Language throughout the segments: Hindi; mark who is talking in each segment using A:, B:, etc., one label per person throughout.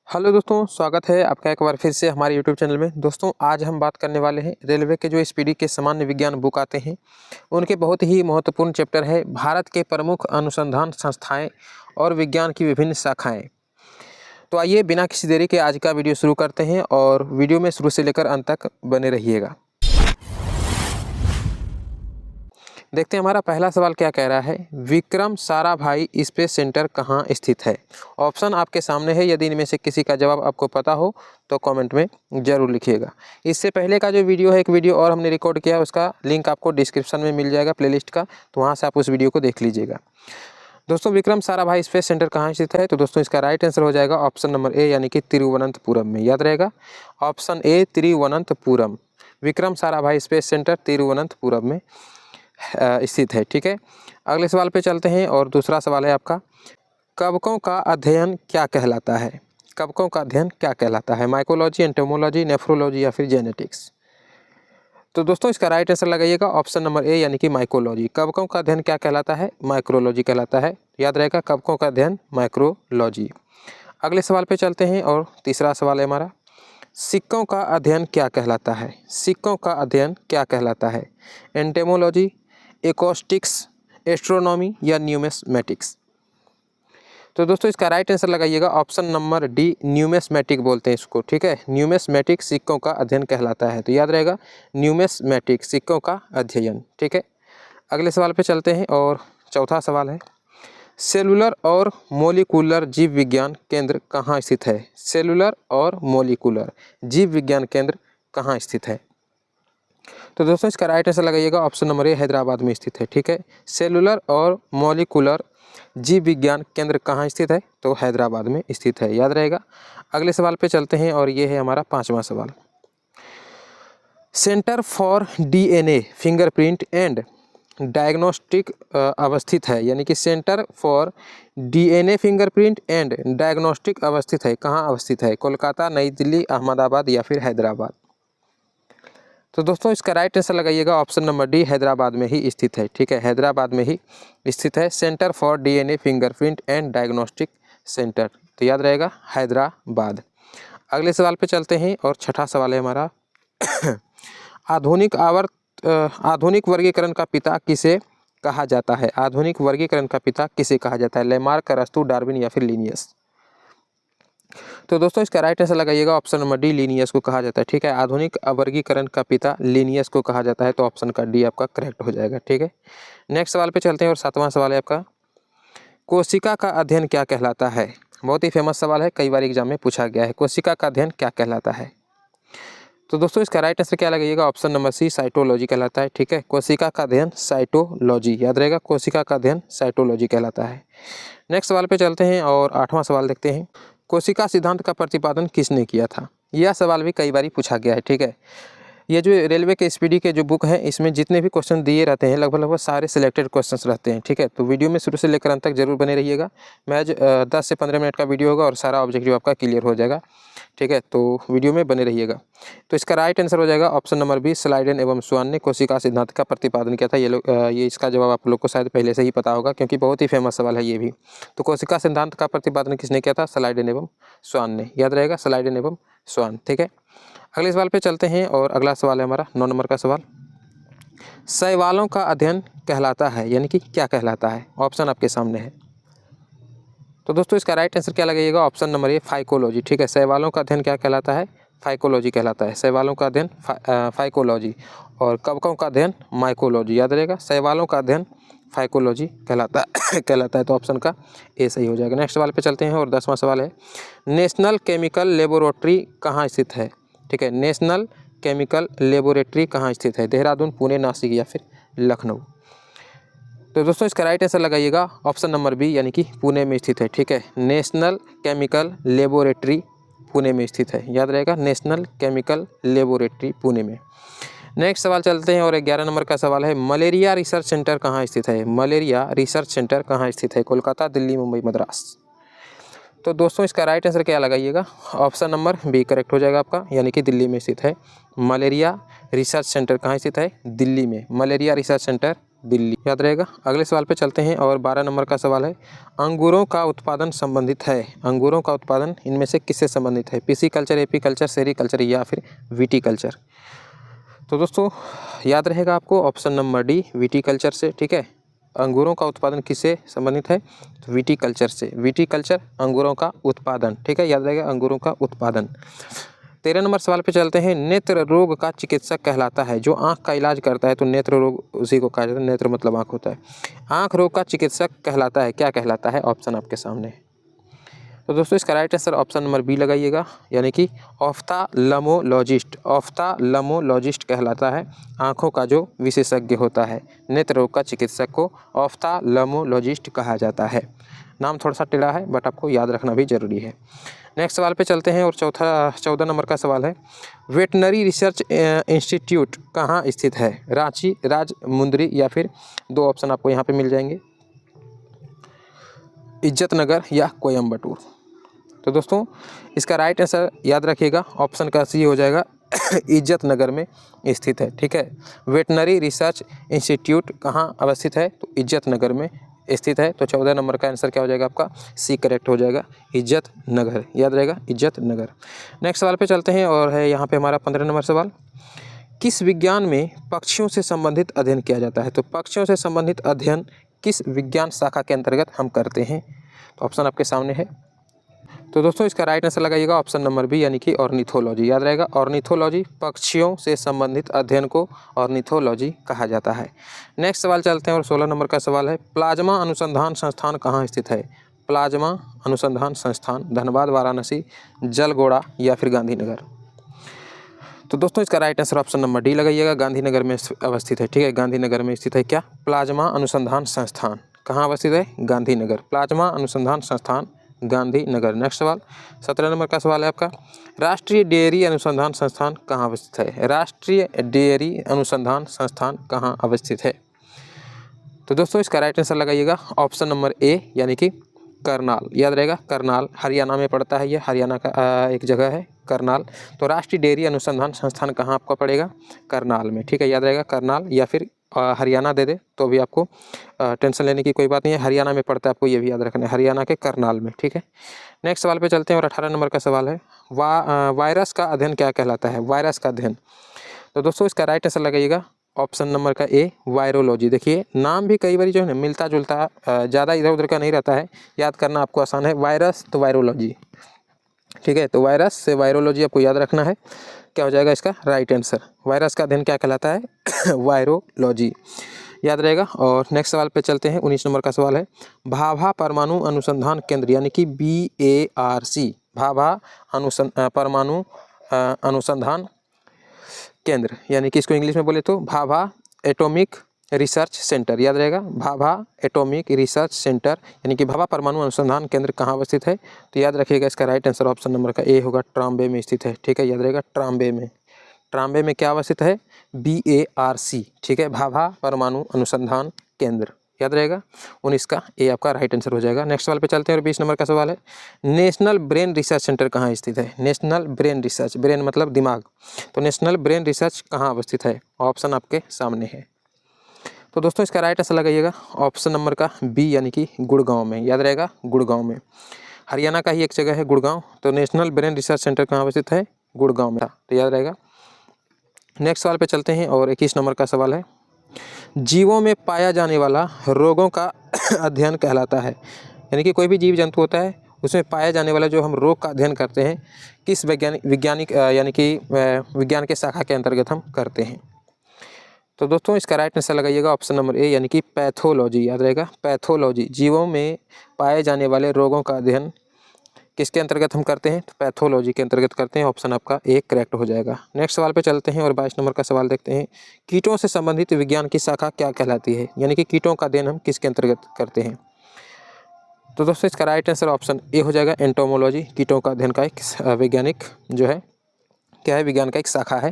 A: हेलो दोस्तों, स्वागत है आपका एक बार फिर से हमारे यूट्यूब चैनल में। दोस्तों, आज हम बात करने वाले हैं रेलवे के जो एसपीडी के सामान्य विज्ञान बुक आते हैं उनके बहुत ही महत्वपूर्ण चैप्टर है भारत के प्रमुख अनुसंधान संस्थाएं और विज्ञान की विभिन्न शाखाएं। तो आइए बिना किसी देरी के आज का वीडियो शुरू करते हैं और वीडियो में शुरू से लेकर अंत तक बने रहिएगा। देखते हैं हमारा पहला सवाल क्या कह रहा है। विक्रम साराभाई स्पेस सेंटर कहाँ स्थित है। ऑप्शन आपके सामने है, यदि इनमें से किसी का जवाब आपको पता हो तो कमेंट में ज़रूर लिखिएगा। इससे पहले का जो वीडियो है, एक वीडियो और हमने रिकॉर्ड किया, उसका लिंक आपको डिस्क्रिप्शन में मिल जाएगा प्लेलिस्ट का, तो वहाँ से आप उस वीडियो को देख लीजिएगा। दोस्तों, विक्रम साराभाई स्पेस सेंटर कहाँ स्थित है, तो दोस्तों इसका राइट आंसर हो जाएगा ऑप्शन नंबर ए, यानी कि तिरुवनंतपुरम में। याद रहेगा, option A Thiruvananthapuram. Vikram Sarabhai space centre Thiruvananthapuram में स्थित है। ठीक है, अगले सवाल पे चलते हैं और दूसरा सवाल है आपका, कवकों का अध्ययन क्या कहलाता है। कवकों का अध्ययन क्या कहलाता है। माइकोलॉजी, एंटोमोलॉजी, नेफ्रोलॉजी या फिर जेनेटिक्स। तो दोस्तों इसका राइट आंसर लगाइएगा ऑप्शन नंबर ए, यानी कि माइकोलॉजी। कवकों का अध्ययन क्या कहलाता है, माइक्रोलॉजी कहलाता है। याद रहेगा, कवकों का अध्ययन माइक्रोलॉजी। अगले सवाल पे चलते हैं और तीसरा सवाल है हमारा, सिक्कों का अध्ययन क्या कहलाता है। सिक्कों का अध्ययन क्या कहलाता है। एंटेमोलॉजी, एकॉस्टिक्स, एस्ट्रोनॉमी या न्यूमिस्मेटिक्स। तो दोस्तों इसका राइट आंसर लगाइएगा ऑप्शन नंबर डी, न्यूमिस्मेटिक बोलते हैं इसको। ठीक है, न्यूमिस्मेटिक सिक्कों का अध्ययन कहलाता है। तो याद रहेगा, न्यूमिस्मेटिक सिक्कों का अध्ययन। ठीक है, अगले सवाल पे चलते हैं और चौथा सवाल है, सेलुलर और मोलिकुलर जीव विज्ञान केंद्र कहाँ स्थित है। सेलुलर और मोलिकुलर जीव विज्ञान केंद्र कहाँ स्थित है। तो दोस्तों इसका राइट आंसर लगाइएगा ऑप्शन नंबर ए, हैदराबाद में स्थित है। ठीक है, सेलुलर और मॉलिकुलर जीव विज्ञान केंद्र कहाँ स्थित है, तो हैदराबाद में स्थित है। याद रहेगा। अगले सवाल पे चलते हैं और ये है हमारा पांचवा सवाल, centre for DNA fingerprint and diagnostic अवस्थित है, यानी कि centre for DNA fingerprint and diagnostic अवस्थित है, कहाँ अवस्थित है। कोलकाता, नई दिल्ली, अहमदाबाद या फिर हैदराबाद। तो दोस्तों इसका राइट आंसर लगाइएगा ऑप्शन नंबर डी, हैदराबाद में ही स्थित है। ठीक है, हैदराबाद में ही स्थित है centre for DNA fingerprint and diagnostic centre. तो याद रहेगा, हैदराबाद। अगले सवाल पे चलते हैं और छठा सवाल है हमारा, आधुनिक वर्गीकरण का पिता किसे कहा जाता है। आधुनिक वर्गीकरण का पिता किसे कहा जाता है। लेमार्क, अरस्तू, डार्विन या फिर लिनियस। तो दोस्तों इसका राइट आंसर लगाइएगा ऑप्शन नंबर डी, लिनियस को कहा जाता है। ठीक है, आधुनिक वर्गीकरण का पिता लिनियस को कहा जाता है, तो ऑप्शन का डी आपका करेक्ट हो जाएगा। ठीक है, नेक्स्ट सवाल पे चलते हैं और सातवां सवाल है आपका, कोशिका का अध्ययन क्या कहलाता है। बहुत ही फेमस सवाल है, कई बार एग्जाम में पूछा गया है। कोशिका का अध्ययन क्या कहलाता है। तो दोस्तों इसका राइट आंसर क्या लगेगा ऑप्शन नंबर सी, साइटोलॉजी कहलाता है। ठीक है, कोशिका का अध्ययन साइटोलॉजी। याद रहेगा, कोशिका का अध्ययन साइटोलॉजी कहलाता है। नेक्स्ट सवाल पे चलते हैं और आठवां सवाल देखते हैं, कोशिका सिद्धांत का प्रतिपादन किसने किया था। यह सवाल भी कई बार पूछा गया है। ठीक है, ये जो रेलवे के एसपीडी के जो बुक है, इसमें जितने भी क्वेश्चन दिए रहते हैं लगभग सारे सिलेक्टेड क्वेश्चंस रहते हैं। ठीक है, तो वीडियो में शुरू से लेकर अंत तक जरूर बने रहिएगा। मैच 10 से 15 मिनट का वीडियो होगा और सारा ऑब्जेक्टिव आपका क्लियर हो जाएगा। ठीक है, तो वीडियो में बने रहिएगा। तो इसका राइट आंसर हो जाएगा ऑप्शन नंबर बी, स्लाइडेन एवं स्वान ने कोशिका सिद्धांत का प्रतिपादन किया था। ये इसका जवाब आप लोग को शायद पहले से ही पता होगा, क्योंकि बहुत ही फेमस सवाल है ये भी। तो कोशिका सिद्धांत का प्रतिपादन किसने किया था, स्लाइडेन एवं स्वान ने। याद रहेगा, स्लाइडेन एवं स्वान। ठीक है, अगले सवाल पे चलते हैं और अगला सवाल है हमारा 9 नंबर का सवाल, शैवालों का अध्ययन कहलाता है, यानी कि क्या कहलाता है। ऑप्शन आपके सामने है। तो दोस्तों इसका राइट आंसर क्या लगेगा ऑप्शन नंबर ए, फाइकोलॉजी। ठीक है, शैवालों का अध्ययन क्या कहलाता है, फाइकोलॉजी कहलाता है। शैवालों का अध्ययन फाइकोलॉजी और कवकों का अध्ययन माइकोलॉजी। याद रहेगा, शैवालों का अध्ययन फाइकोलॉजी कहलाता कहलाता है, तो ऑप्शन का ए सही हो जाएगा। नेक्स्ट सवाल पे चलते हैं और 10वां सवाल है, नेशनल केमिकल लेबोरेटरी कहाँ स्थित है। ठीक है, नेशनल केमिकल लेबोरेटरी कहाँ स्थित है। देहरादून, पुणे, नासिक या फिर लखनऊ। तो दोस्तों इसका राइट आंसर लगाइएगा ऑप्शन नंबर बी, यानी कि पुणे में स्थित है। ठीक है, नेशनल केमिकल लेबोरेटरी पुणे में स्थित है। याद रहेगा, नेशनल केमिकल लेबोरेटरी पुणे में। नेक्स्ट सवाल चलते हैं और 11 नंबर का सवाल है, मलेरिया रिसर्च सेंटर कहाँ स्थित है। मलेरिया रिसर्च सेंटर कहाँ स्थित है। कोलकाता, दिल्ली, मुंबई, मद्रास। तो दोस्तों इसका राइट आंसर क्या लगाइएगा ऑप्शन नंबर बी करेक्ट हो जाएगा आपका, यानी कि दिल्ली में स्थित है। मलेरिया रिसर्च सेंटर कहाँ स्थित है, दिल्ली में। मलेरिया रिसर्च सेंटर दिल्ली, याद रहेगा। अगले सवाल पे चलते हैं और 12 नंबर का सवाल है, अंगूरों का उत्पादन संबंधित है, अंगूरों का उत्पादन इनमें से किससे संबंधित है, PC culture, AP culture, sericulture या फिर वीटी कल्चर। तो दोस्तों याद रहेगा आपको option number D VT culture से, ठीक है। अंगूरों का उत्पादन किससे संबंधित है, तो वीटी कल्चर से, वीटी कल्चर अंगूरों का उत्पादन, ठीक है, याद रहेगा अंगूरों का उत्पादन। 13 नंबर सवाल पे चलते हैं, नेत्र रोग का चिकित्सक कहलाता है, जो आंख का इलाज करता है तो नेत्र रोग उसी को कहा जाता है, नेत्र मतलब आंख होता है। आंख रोग का चिकित्सक कहलाता है, क्या कहलाता है, ऑप्शन आपके सामने है। तो दोस्तों इसका right answer option number B लगाइएगा, यानी कि ऑफ्थाल्मोलॉजिस्ट, ऑफ्थाल्मोलॉजिस्ट कहलाता है, आँखों का जो विशेषज्ञ होता है। नेत्र रोग का चिकित्सक को ऑफ्थाल्मोलॉजिस्ट कहा जाता है। नाम थोड़ा सा टेढ़ा है बट आपको याद रखना भी जरूरी है। नेक्स्ट सवाल पे चलते हैं और 14 नंबर का सवाल है, वेटनरी रिसर्च इंस्टीट्यूट कहाँ स्थित है, रांची, राजमुंदरी या फिर दो ऑप्शन आपको यहाँ पे मिल जाएंगे, इज्जतनगर या कोयम्बटूर। तो दोस्तों इसका राइट आंसर याद रखिएगा, ऑप्शन का सी हो जाएगा इज्जतनगर में स्थित है, ठीक है। वेटनरी रिसर्च इंस्टीट्यूट कहाँ अवस्थित है, तो इज्जतनगर में स्थित है। तो 14 नंबर का आंसर क्या हो जाएगा आपका, सी करेक्ट हो जाएगा, इज्जतनगर, याद रहेगा इज्जतनगर। नेक्स्ट सवाल पे चलते हैं और है यहाँ पे हमारा 15 नंबर सवाल, किस विज्ञान में पक्षियों से संबंधित अध्ययन किया जाता है, तो पक्षियों से संबंधित अध्ययन किस विज्ञान शाखा के अंतर्गत हम करते हैं, तो ऑप्शन आपके सामने है। तो दोस्तों इसका राइट आंसर लगाइएगा ऑप्शन नंबर बी, यानी कि ऑर्निथोलॉजी, याद रहेगा ऑर्निथोलॉजी, पक्षियों से संबंधित अध्ययन को ऑर्निथोलॉजी कहा जाता है। नेक्स्ट सवाल चलते हैं और 16 नंबर का सवाल है, प्लाज्मा अनुसंधान संस्थान कहाँ स्थित है, प्लाज्मा अनुसंधान संस्थान धनबाद, वाराणसी, जलगोड़ा या फिर गांधीनगर। तो दोस्तों इसका right answer option number D लगाइएगा, गांधीनगर में अवस्थित है, ठीक है, गांधीनगर में स्थित है क्या, प्लाज्मा अनुसंधान संस्थान कहाँ अवस्थित है, गांधीनगर, प्लाज्मा अनुसंधान संस्थान गांधीनगर। नेक्स्ट सवाल 17 नंबर का सवाल है आपका, राष्ट्रीय डेयरी अनुसंधान संस्थान कहाँ अवस्थित है, राष्ट्रीय डेयरी अनुसंधान संस्थान कहाँ अवस्थित है। तो दोस्तों इसका राइट आंसर लगाइएगा ऑप्शन नंबर ए, यानी कि करनाल, याद रहेगा करनाल, हरियाणा में पड़ता है, ये हरियाणा का एक जगह है करनाल। तो राष्ट्रीय डेयरी अनुसंधान संस्थान कहाँ आपका पड़ेगा, करनाल में, ठीक है, याद रहेगा करनाल, या फिर हरियाणा दे दे तो भी आपको टेंशन लेने की कोई बात नहीं है, हरियाणा में पड़ता है, आपको ये भी याद रखना है, हरियाणा के करनाल में, ठीक है। नेक्स्ट सवाल पे चलते हैं और 18 नंबर का सवाल है, वायरस का अध्ययन क्या कहलाता है, वायरस का अध्ययन। तो दोस्तों इसका राइट आंसर लगाइएगा ऑप्शन नंबर का ए, वायरोलॉजी। देखिए नाम भी कई बार जो है ना मिलता जुलता, ज़्यादा इधर उधर का नहीं रहता है, याद करना आपको आसान है, वायरस तो वायरोलॉजी, ठीक है। तो वायरस से वायरोलॉजी आपको याद रखना है, क्या हो जाएगा इसका राइट आंसर, वायरस का अध्ययन क्या कहलाता है वायरोलॉजी, याद रहेगा। और नेक्स्ट सवाल पे चलते हैं, 19 नंबर का सवाल है, भाभा परमाणु अनुसंधान केंद्र यानी कि BARC, भाभा परमाणु अनुसंधान केंद्र, यानी कि इसको इंग्लिश में बोले तो भाभा एटॉमिक रिसर्च सेंटर, याद रहेगा भाभा एटॉमिक रिसर्च सेंटर, यानी कि भाभा परमाणु अनुसंधान केंद्र कहाँ अवस्थित है, तो याद रखिएगा इसका राइट आंसर ऑप्शन नंबर का ए होगा, ट्राम्बे में स्थित है, ठीक है, याद रहेगा ट्राम्बे में, ट्राम्बे में क्या अवस्थित है, BARC, ठीक है, भाभा परमाणु अनुसंधान केंद्र, याद रहेगा 19 का ए आपका राइट आंसर हो जाएगा। नेक्स्ट सवाल पे चलते हैं और 20 नंबर का सवाल है, नेशनल ब्रेन रिसर्च सेंटर कहाँ स्थित है, नेशनल ब्रेन रिसर्च, ब्रेन मतलब दिमाग, तो नेशनल ब्रेन रिसर्च कहाँ अवस्थित है, ऑप्शन आपके सामने है। तो दोस्तों इसका राइट आंसर लगाइएगा ऑप्शन नंबर का बी, यानी कि गुड़गांव में, याद रहेगा गुड़गांव में, हरियाणा का ही एक जगह है गुड़गांव। तो नेशनल ब्रेन रिसर्च सेंटर कहाँ अवस्थित है, गुड़गांव में, तो याद रहेगा। नेक्स्ट सवाल पे चलते हैं और 21 नंबर का सवाल है, जीवों में पाया जाने वाला रोगों का अध्ययन कहलाता है, यानी कि कोई भी जीव जंतु होता है उसमें पाया जाने वाला जो हम रोग का अध्ययन करते हैं किस वैज्ञानिक यानी कि विज्ञान के शाखा के अंतर्गत हम करते हैं। तो दोस्तों इसका राइट आंसर लगाइएगा ऑप्शन नंबर ए, यानी कि पैथोलॉजी, याद रहेगा पैथोलॉजी, जीवों में पाए जाने वाले रोगों का अध्ययन किसके अंतर्गत हम करते हैं, तो पैथोलॉजी के अंतर्गत करते हैं, ऑप्शन आपका ए करेक्ट हो जाएगा। नेक्स्ट सवाल पे चलते हैं और 22 नंबर का सवाल देखते हैं, कीटों से संबंधित विज्ञान की शाखा क्या कहलाती है, यानी कि कीटों का अध्ययन हम किसके अंतर्गत करते हैं। तो दोस्तों इसका राइट आंसर ऑप्शन ए हो जाएगा एंटोमोलॉजी, कीटों का अध्ययन का एक वैज्ञानिक जो है क्या है, विज्ञान का एक शाखा है।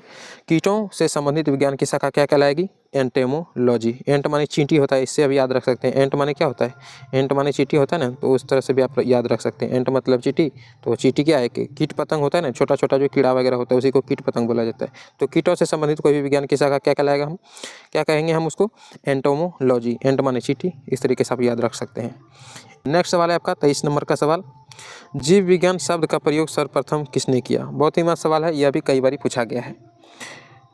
A: कीटों से संबंधित विज्ञान की शाखा क्या कहलाएगी, एंटेमोलॉजी। एंट माने चींटी होता है, इससे अभी याद रख सकते हैं। एंट माने क्या होता है, एंट माने चींटी होता है ना, तो उस तरह से भी आप याद रख सकते हैं। एंट मतलब चींटी, तो चींटी क्या है कि कीट पतंग होता है ना, छोटा छोटा जो कीड़ा वगैरह होता है उसी को कीट पतंग बोला जाता है। तो कीटों से संबंधित कोई भी विज्ञान की शाखा क्या कहलाएगा, हम क्या कहेंगे, हम उसको एंटोमोलॉजी। एंट माने चींटी, इस तरीके से आप याद रख सकते हैं। नेक्स्ट सवाल है आपका 23 नंबर का सवाल, जीव विज्ञान शब्द का प्रयोग सर्वप्रथम किसने किया। बहुत ही मस्त सवाल है, यह भी कई बार पूछा गया है।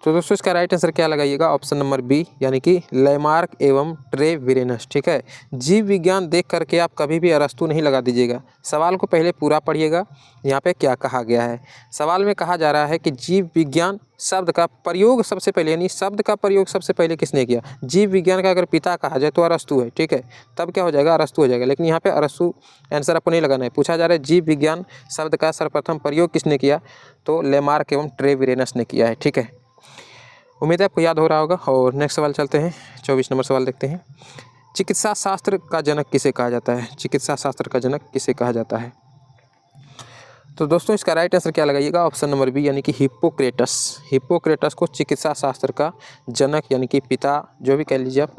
A: तो दोस्तों इसका राइट आंसर क्या लगाइएगा, ऑप्शन नंबर बी, यानी कि लैमार्क एवं ट्रेविरेनस। ठीक है, जीव विज्ञान देख करके आप कभी भी अरस्तु नहीं लगा दीजिएगा, सवाल को पहले पूरा पढ़िएगा। यहाँ पे क्या कहा गया है, सवाल में कहा जा रहा है कि जीव विज्ञान शब्द का प्रयोग सबसे पहले, यानी शब्द का प्रयोग सबसे पहले किसने किया। जीव विज्ञान का अगर पिता कहा जाए तो अरस्तु है, ठीक है, तब क्या हो जाएगा, अरस्तु हो जाएगा। लेकिन यहाँ पे अरस्तु आंसर आपको नहीं लगाना है, पूछा जा रहा है जीव विज्ञान शब्द का सर्वप्रथम प्रयोग किसने किया, तो लैमार्क एवं ट्रेविरेनस ने किया है। ठीक है, उम्मीद है आपको याद हो रहा होगा। और नेक्स्ट सवाल चलते हैं, 24 नंबर सवाल देखते हैं, चिकित्सा शास्त्र का जनक किसे कहा जाता है। चिकित्सा शास्त्र का जनक किसे कहा जाता है। तो दोस्तों इसका राइट आंसर क्या लगाइएगा, ऑप्शन नंबर बी, यानी कि हिप्पोक्रेटस। हिप्पोक्रेटस को चिकित्सा शास्त्र का जनक, यानी कि पिता जो भी कह लीजिए आप,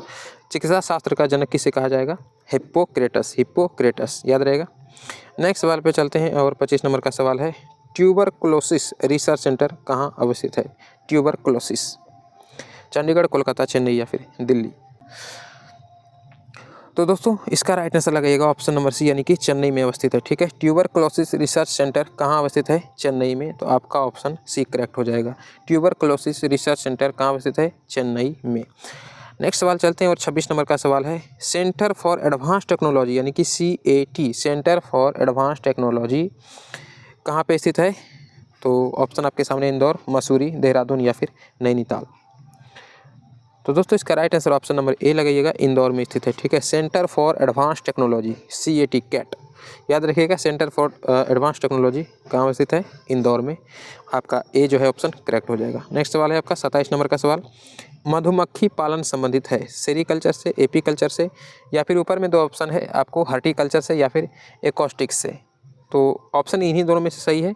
A: चिकित्सा शास्त्र का जनक किसे कहा जाएगा, हिप्पोक्रेटस। हिप्पोक्रेटस याद रहेगा। नेक्स्ट सवाल पे चलते हैं, और 25 नंबर का सवाल है, ट्यूबरकुलोसिस रिसर्च सेंटर कहाँ अवस्थित है। ट्यूबरकुलोसिस, चंडीगढ़, कोलकाता, चेन्नई या फिर दिल्ली। तो दोस्तों इसका राइट आंसर लगाइएगा ऑप्शन नंबर सी, यानी कि चेन्नई में अवस्थित है। ठीक है, ट्यूबरकुलोसिस रिसर्च सेंटर कहाँ अवस्थित है, चेन्नई में। तो आपका ऑप्शन सी करेक्ट हो जाएगा। ट्यूबरकुलोसिस रिसर्च सेंटर कहाँ अवस्थित है, चेन्नई में। नेक्स्ट सवाल चलते हैं, और 26 नंबर का सवाल है, सेंटर फॉर एडवांस टेक्नोलॉजी, यानी कि CAT, centre for advance technology कहाँ पे स्थित है। तो ऑप्शन आपके सामने इंदौर, मसूरी, देहरादून या फिर नैनीताल। तो दोस्तों इसका right answer option number A लगाइएगा, इंदौर में स्थित है। ठीक है, centre for advance technology, CAT, cat याद रखिएगा। सेंटर फॉर एडवांस टेक्नोलॉजी कहाँ स्थित है, इंदौर में। आपका ए जो है ऑप्शन करेक्ट हो जाएगा। नेक्स्ट सवाल है आपका 27 नंबर का सवाल, मधुमक्खी पालन संबंधित है सेरीकल्चर से, एपीकल्चर से, या फिर ऊपर में दो ऑप्शन है आपको, हॉर्टिकल्चर से या फिर एकॉस्टिक्स से। तो ऑप्शन इन्हीं दोनों में से सही है।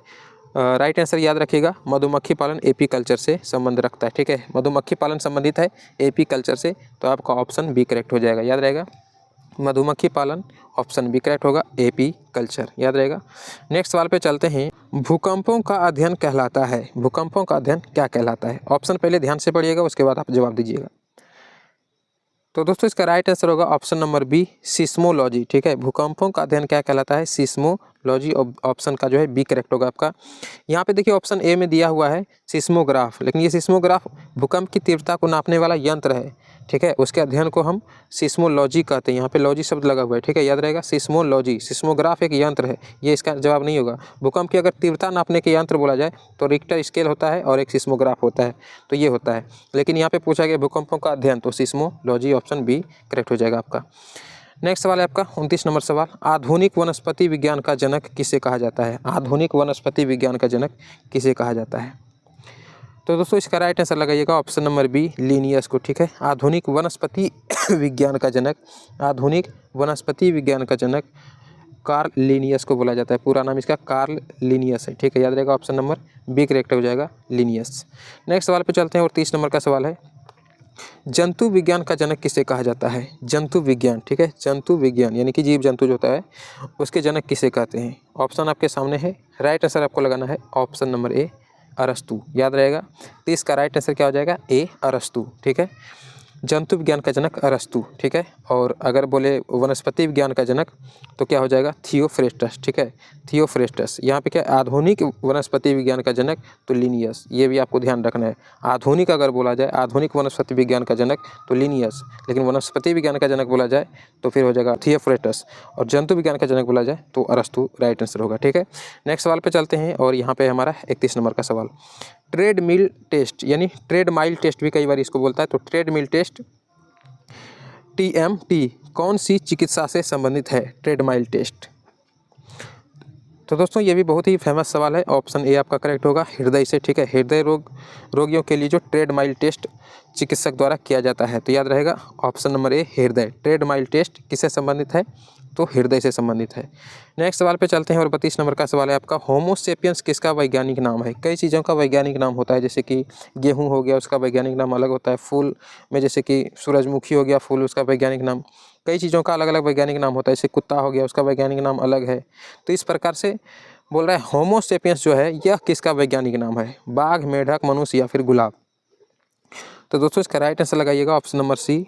A: राइट आंसर याद रखिएगा, मधुमक्खी पालन एपीकल्चर से संबंध रखता है। ठीक है, मधुमक्खी पालन संबंधित है एपीकल्चर से, तो आपका ऑप्शन बी करेक्ट हो जाएगा, याद रहेगा। मधुमक्खी पालन ऑप्शन बी करेक्ट होगा, एपीकल्चर याद रहेगा। नेक्स्ट सवाल पे चलते हैं, भूकंपों का अध्ययन कहलाता है। भूकंपों का अध्ययन क्या कहलाता है। ऑप्शन पहले ध्यान से पढ़िएगा, उसके बाद आप जवाब दीजिएगा। तो दोस्तों इसका राइट आंसर होगा ऑप्शन नंबर बी, सिस्मोलॉजी। ठीक है, भूकंपों का अध्ययन क्या कहलाता है, सिस्मोलॉजी। ऑप्शन का जो है बी करेक्ट होगा आपका। यहाँ पे देखिए ऑप्शन ए में दिया हुआ है सिस्मोग्राफ, लेकिन ये सिस्मोग्राफ भूकंप की तीव्रता को नापने वाला यंत्र है। ठीक है, उसके अध्ययन को हम सिस्मोलॉजी कहते हैं। यहाँ पे लॉजी शब्द लगा हुआ है। ठीक है, याद रहेगा, सिस्मोलॉजी। सिस्मोग्राफ एक यंत्र है, ये इसका जवाब नहीं होगा। भूकंप की अगर तीव्रता नापने के यंत्र बोला जाए तो रिक्टर स्केल होता है और एक सिस्मोग्राफ होता है, तो ये होता है। लेकिन यहाँ पे पूछा गया भूकंपों का अध्ययन, तो सिस्मोलॉजी ऑप्शन बी करेक्ट हो जाएगा आपका। नेक्स्ट सवाल है आपका 29 नंबर सवाल, आधुनिक वनस्पति विज्ञान का जनक किसे कहा जाता है। आधुनिक वनस्पति विज्ञान का जनक किसे कहा जाता है। तो दोस्तों इसका राइट आंसर लगाइएगा ऑप्शन नंबर बी, लिनियस को। ठीक है, आधुनिक वनस्पति विज्ञान का जनक, आधुनिक वनस्पति विज्ञान का जनक कार्ल लिनियस को बोला जाता है। पूरा नाम इसका कार्ल लिनियस है। ठीक है, याद रहेगा, ऑप्शन नंबर बी करेक्ट हो जाएगा, लिनियस। नेक्स्ट सवाल पे चलते हैं, और 30 नंबर का सवाल है, जंतु विज्ञान का जनक किसे कहा जाता है। जंतु विज्ञान, ठीक है, जंतु विज्ञान यानी कि जीव जंतु जो होता है उसके जनक किसे कहते हैं। ऑप्शन आपके सामने है, राइट आंसर आपको लगाना है ऑप्शन नंबर ए, अरस्तु याद रहेगा। तो इसका राइट आंसर क्या हो जाएगा, ए, अरस्तु। ठीक है, जंतु विज्ञान का जनक अरस्तु। ठीक है, और अगर बोले वनस्पति विज्ञान का जनक तो क्या हो जाएगा, थियोफ्रेस्टस। ठीक है, थियोफ्रेस्टस। यहाँ पे क्या, आधुनिक वनस्पति विज्ञान का जनक तो लिनियस, ये भी आपको ध्यान रखना है। आधुनिक अगर बोला जाए, आधुनिक वनस्पति विज्ञान का जनक तो लिनियस, लेकिन वनस्पति विज्ञान का जनक बोला जाए तो फिर हो जाएगा थियोफ्रेस्टस, और जंतु विज्ञान का जनक बोला जाए तो अरस्तु राइट आंसर होगा। ठीक है, नेक्स्ट सवाल पे चलते हैं, और यहाँ पे हमारा 31 नंबर का सवाल, ट्रेडमिल टेस्ट यानी ट्रेड माइल टेस्ट भी कई बार इसको बोलता है, तो ट्रेडमिल टेस्ट TMT कौन सी चिकित्सा से संबंधित है। ट्रेड माइल टेस्ट, तो दोस्तों ये भी बहुत ही फेमस सवाल है, ऑप्शन ए आपका करेक्ट होगा, हृदय से। ठीक है, हृदय रोगियों के लिए जो ट्रेड माइल टेस्ट चिकित्सक द्वारा किया जाता है, तो याद रहेगा ऑप्शन नंबर ए हृदय। ट्रेड माइल टेस्ट किससे संबंधित है, तो हृदय से संबंधित है। नेक्स्ट सवाल पे चलते हैं और 32 नंबर का सवाल है आपका, होमो सेपियंस किसका वैज्ञानिक नाम है। कई चीज़ों का वैज्ञानिक नाम होता है, जैसे कि गेहूँ हो गया उसका वैज्ञानिक नाम अलग होता है, फूल में जैसे कि सूरजमुखी हो गया फूल, उसका वैज्ञानिक नाम, कई चीज़ों का अलग अलग वैज्ञानिक नाम होता है, जैसे कुत्ता हो गया उसका वैज्ञानिक नाम अलग है। तो इस प्रकार से बोल रहा है होमो सेपियंस जो है यह किसका वैज्ञानिक नाम है, बाघ, मेढक, मनुष्य या फिर गुलाब। तो दोस्तों इसका राइट आंसर लगाइएगा ऑप्शन नंबर सी,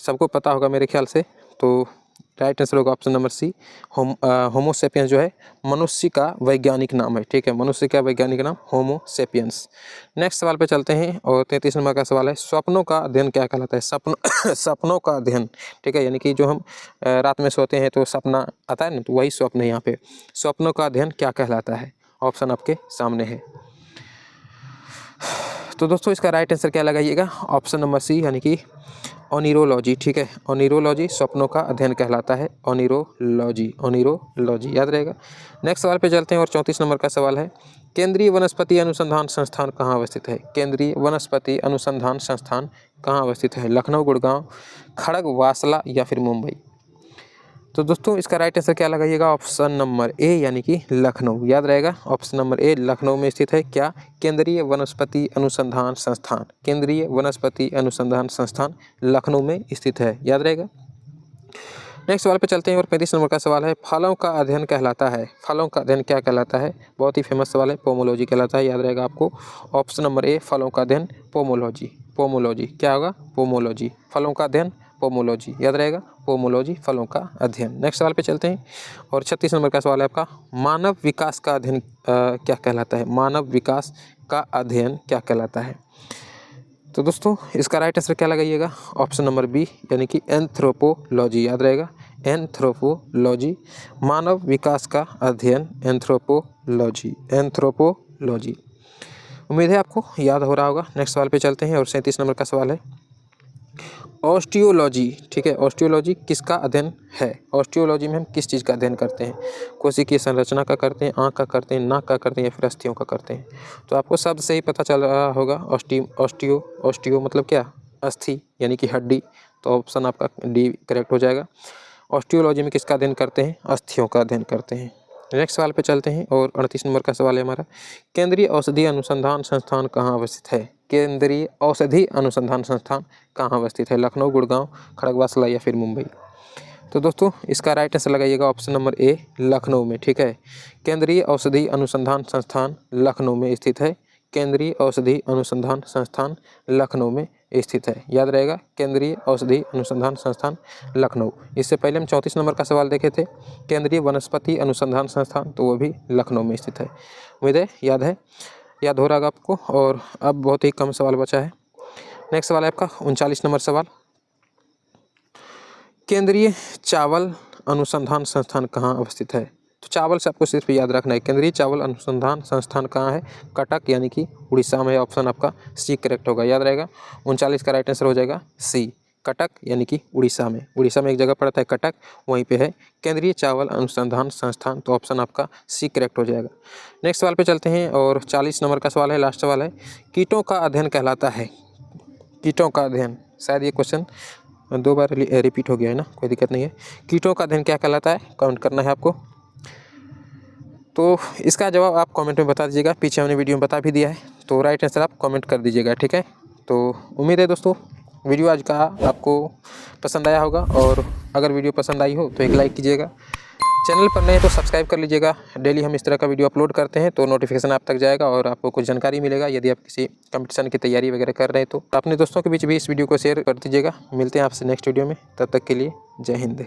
A: सबको पता होगा मेरे ख्याल से। तो राइट आंसर होगा ऑप्शन नंबर सी, होमो सेपियंस जो है मनुष्य का वैज्ञानिक नाम है। ठीक है, मनुष्य का वैज्ञानिक नाम होमो सेपियंस। नेक्स्ट सवाल पे चलते हैं और 33 नंबर का सवाल है, स्वप्नों का अध्ययन क्या कहलाता है। सपनों का अध्ययन, ठीक है, यानी कि जो हम रात में सोते हैं तो सपना आता है ना, तो वही स्वप्न है यहाँ पे। स्वप्नों का अध्ययन क्या कहलाता है, ऑप्शन आपके सामने है। तो दोस्तों इसका राइट आंसर क्या लगाइएगा, ऑप्शन नंबर सी, यानी कि ओनिरोलॉजी। ठीक है, ओनिरोलॉजी स्वप्नों का अध्ययन कहलाता है, ओनिरोलॉजी, ओनिरोलॉजी याद रहेगा। नेक्स्ट सवाल पे चलते हैं और 34 नंबर का सवाल है, केंद्रीय वनस्पति अनुसंधान संस्थान कहाँ अवस्थित है। केंद्रीय वनस्पति अनुसंधान संस्थान कहाँ अवस्थित है, लखनऊ, गुड़गांव, खड़गवासला या फिर मुंबई। तो दोस्तों इसका राइट आंसर क्या लगाइएगा, ऑप्शन नंबर ए, यानी कि लखनऊ याद रहेगा। ऑप्शन नंबर ए लखनऊ में स्थित है क्या, केंद्रीय वनस्पति अनुसंधान संस्थान। केंद्रीय वनस्पति अनुसंधान संस्थान लखनऊ में स्थित है, याद रहेगा। नेक्स्ट सवाल पे चलते हैं और 35 नंबर का सवाल है, फलों का अध्ययन कहलाता है। फलों का अध्ययन क्या कहलाता है, बहुत ही फेमस सवाल है, पोमोलॉजी कहलाता है, याद रहेगा आपको। ऑप्शन नंबर ए फलों का अध्ययन पोमोलॉजी। पोमोलॉजी क्या होगा, पोमोलॉजी, फलों का अध्ययन पोमोलॉजी याद रहेगा, पोमोलॉजी फलों का अध्ययन। नेक्स्ट सवाल पे चलते हैं और 36 नंबर का सवाल है आपका, मानव विकास का अध्ययन क्या कहलाता है। मानव विकास का अध्ययन क्या कहलाता है। तो दोस्तों इसका राइट आंसर क्या लगाइएगा, ऑप्शन नंबर बी, यानी कि एंथ्रोपोलॉजी याद रहेगा, एंथ्रोपोलॉजी, मानव विकास का अध्ययन एंथ्रोपोलॉजी, एंथ्रोपोलॉजी। उम्मीद है आपको याद हो रहा होगा। नेक्स्ट सवाल पे चलते हैं और 37 नंबर का सवाल है, ऑस्टियोलॉजी। ठीक है, ऑस्टियोलॉजी किसका अध्ययन है। ऑस्टियोलॉजी में हम किस चीज़ का अध्ययन करते हैं, कोशिकीय संरचना का करते हैं, आँख का करते हैं, नाक का करते हैं या फिर अस्थियों का करते हैं। तो आपको शब्द से ही पता चल रहा होगा, ऑस्टियो मतलब क्या, अस्थि यानी कि हड्डी। तो ऑप्शन आपका डी करेक्ट हो जाएगा। ऑस्टियोलॉजी में किसका अध्ययन करते हैं, अस्थियों का अध्ययन करते हैं। नेक्स्ट सवाल पे चलते हैं और 38 नंबर का सवाल है हमारा, केंद्रीय औषधि अनुसंधान संस्थान कहाँ अवस्थित है। केंद्रीय औषधि अनुसंधान संस्थान कहाँ अवस्थित है, लखनऊ, गुड़गांव, खड़गवासला या फिर मुंबई। तो दोस्तों इसका राइट आंसर लगाइएगा ऑप्शन नंबर ए, लखनऊ में। ठीक है, केंद्रीय औषधि अनुसंधान संस्थान लखनऊ में स्थित है। केंद्रीय औषधि अनुसंधान संस्थान लखनऊ में स्थित है, याद रहेगा, केंद्रीय औषधि अनुसंधान संस्थान लखनऊ। इससे पहले हम 34 नंबर का सवाल देखे थे, केंद्रीय वनस्पति अनुसंधान संस्थान, तो वो भी लखनऊ में स्थित है। उम्मीद है याद हो रहा होगा आपको। और अब बहुत ही कम सवाल बचा है। नेक्स्ट सवाल है आपका 39 नंबर सवाल, केंद्रीय चावल अनुसंधान संस्थान कहाँ अवस्थित है। तो चावल से आपको सिर्फ याद रखना है, केंद्रीय चावल अनुसंधान संस्थान कहाँ है, कटक यानी कि उड़ीसा में। ऑप्शन आपका सी करेक्ट होगा, याद रहेगा। 39 का राइट आंसर हो जाएगा सी, कटक यानी कि उड़ीसा में। उड़ीसा में एक जगह पड़ता है कटक, वहीं पे है केंद्रीय चावल अनुसंधान संस्थान। तो ऑप्शन आपका सी करेक्ट हो जाएगा। नेक्स्ट सवाल पे चलते हैं और 40 नंबर का सवाल है, लास्ट सवाल है, कीटों का अध्ययन कहलाता है। कीटों का अध्ययन, शायद ये क्वेश्चन 2 बार रिपीट हो गया है ना, कोई दिक्कत नहीं है। कीटों का अध्ययन क्या कहलाता है, काउंट करना है आपको। तो इसका जवाब आप कमेंट में बता दीजिएगा, पीछे हमने वीडियो में बता भी दिया है। तो राइट आंसर आप कमेंट कर दीजिएगा, ठीक है। तो उम्मीद है दोस्तों वीडियो आज का आपको पसंद आया होगा, और अगर वीडियो पसंद आई हो तो एक लाइक कीजिएगा। चैनल पर नए तो सब्सक्राइब कर लीजिएगा। डेली हम इस तरह का वीडियो अपलोड करते हैं तो नोटिफिकेशन आप तक जाएगा और आपको कुछ जानकारी मिलेगा। यदि आप किसी कंपटीशन की तैयारी वगैरह कर रहे हैं तो अपने दोस्तों के बीच भी इस वीडियो को शेयर कर दीजिएगा। मिलते हैं आपसे नेक्स्ट वीडियो में, तब तक के लिए जय हिंद।